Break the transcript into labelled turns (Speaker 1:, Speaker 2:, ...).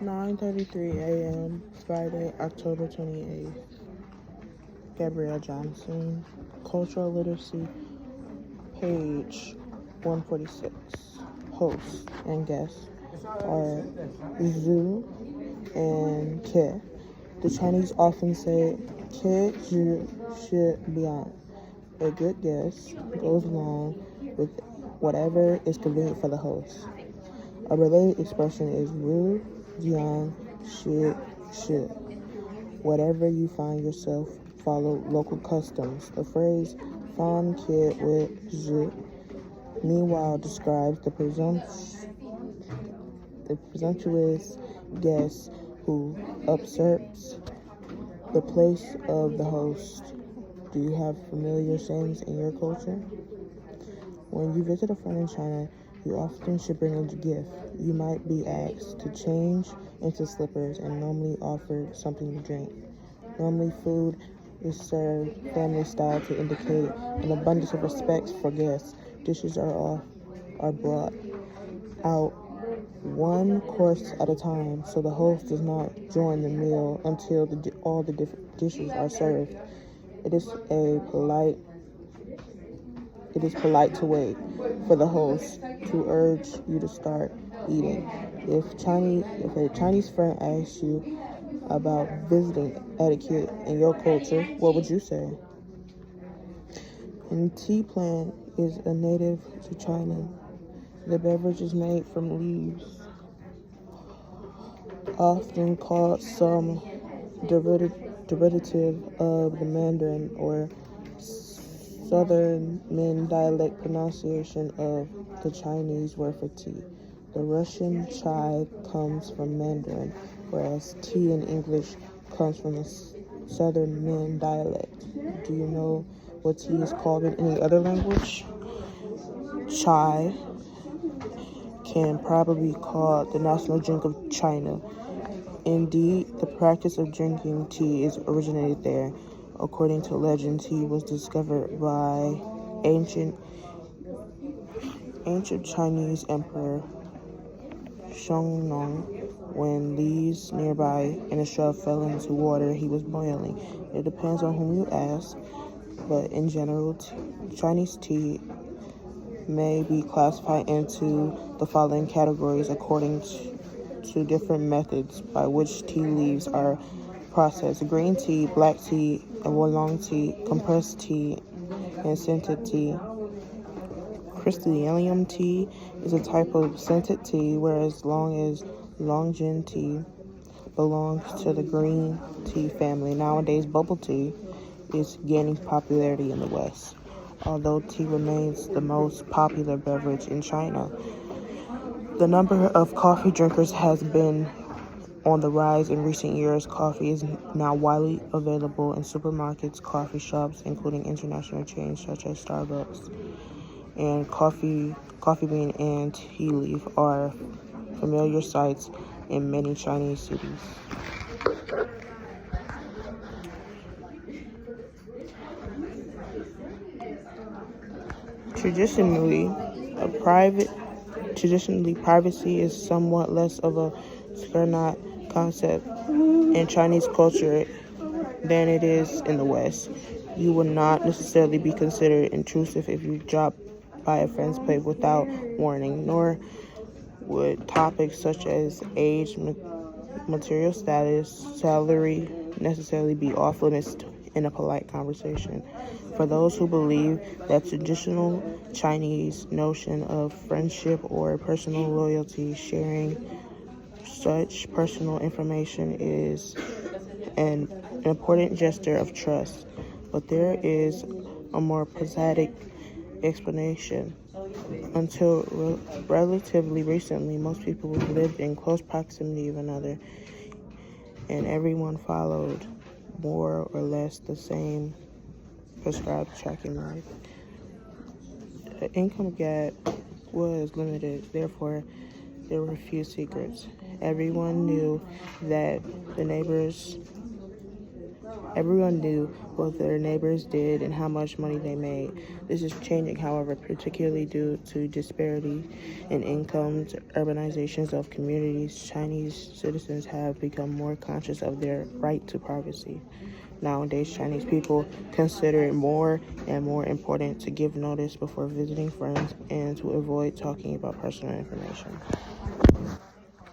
Speaker 1: 9:33 a.m. Friday, October 28th. Gabrielle Johnson, Cultural Literacy, page 146. Hosts and guests are Zhu and Ke. The Chinese often say Ke Zhu Shi Bian. A good guest goes along with whatever is convenient for the host. A related expression is Wu Jian Shi Shi. Whatever you find yourself, follow local customs. The phrase Fan Ke with Zhu, meanwhile, describes the presumptuous guest who usurps the place of the host. Do you have familiar sayings in your culture? When you visit a friend in China, you often should bring a gift. You might be asked to change into slippers and normally offered something to drink. Normally, food is served family style to indicate an abundance of respect for guests. Dishes are brought out one course at a time, so the host does not join the meal until all the different dishes are served. It is polite to wait for the host to urge you to start eating. If a Chinese friend asks you about visiting etiquette in your culture, what would you say? And tea plant is a native to China. The beverage is made from leaves, often called some derivative of the Mandarin or Southern Min dialect pronunciation of the Chinese word for tea. The Russian chai comes from Mandarin, whereas tea in English comes from the Southern Min dialect. Do you know what tea is called in any other language? Chai can probably be called the national drink of China. Indeed, the practice of drinking tea is originated there. According to legend, tea was discovered by ancient Chinese Emperor Xiongnu when leaves nearby in a shrub fell into water he was boiling. It depends on whom you ask, but in general, Chinese tea may be classified into the following categories according to different methods by which tea leaves are processed: green tea, black tea, oolong tea, compressed tea, and scented tea. Crystallium tea is a type of scented tea, whereas Longjing tea belongs to the green tea family. Nowadays, bubble tea is gaining popularity in the West. Although tea remains the most popular beverage in China, the number of coffee drinkers has been on the rise in recent years. Coffee is now widely available in supermarkets, coffee shops, including international chains such as Starbucks. And coffee bean and tea leaf are familiar sights in many Chinese cities. Traditionally, privacy is somewhat less of a Skirnat concept in Chinese culture than it is in the West. You would not necessarily be considered intrusive if you drop by a friend's place without warning, nor would topics such as age, material status, salary necessarily be off limits in a polite conversation. For those who believe that traditional Chinese notion of friendship or personal loyalty, sharing such personal information is an important gesture of trust. But there is a more prosaic explanation. Until relatively recently, most people lived in close proximity of another, and everyone followed more or less the same prescribed track in life. The income gap was limited, therefore there were few secrets. Everyone knew that the neighbors Everyone knew what their neighbors did and how much money they made. This is changing, however, particularly due to disparity in incomes, urbanizations of communities. Chinese citizens have become more conscious of their right to privacy. Nowadays, Chinese people consider it more and more important to give notice before visiting friends and to avoid talking about personal information.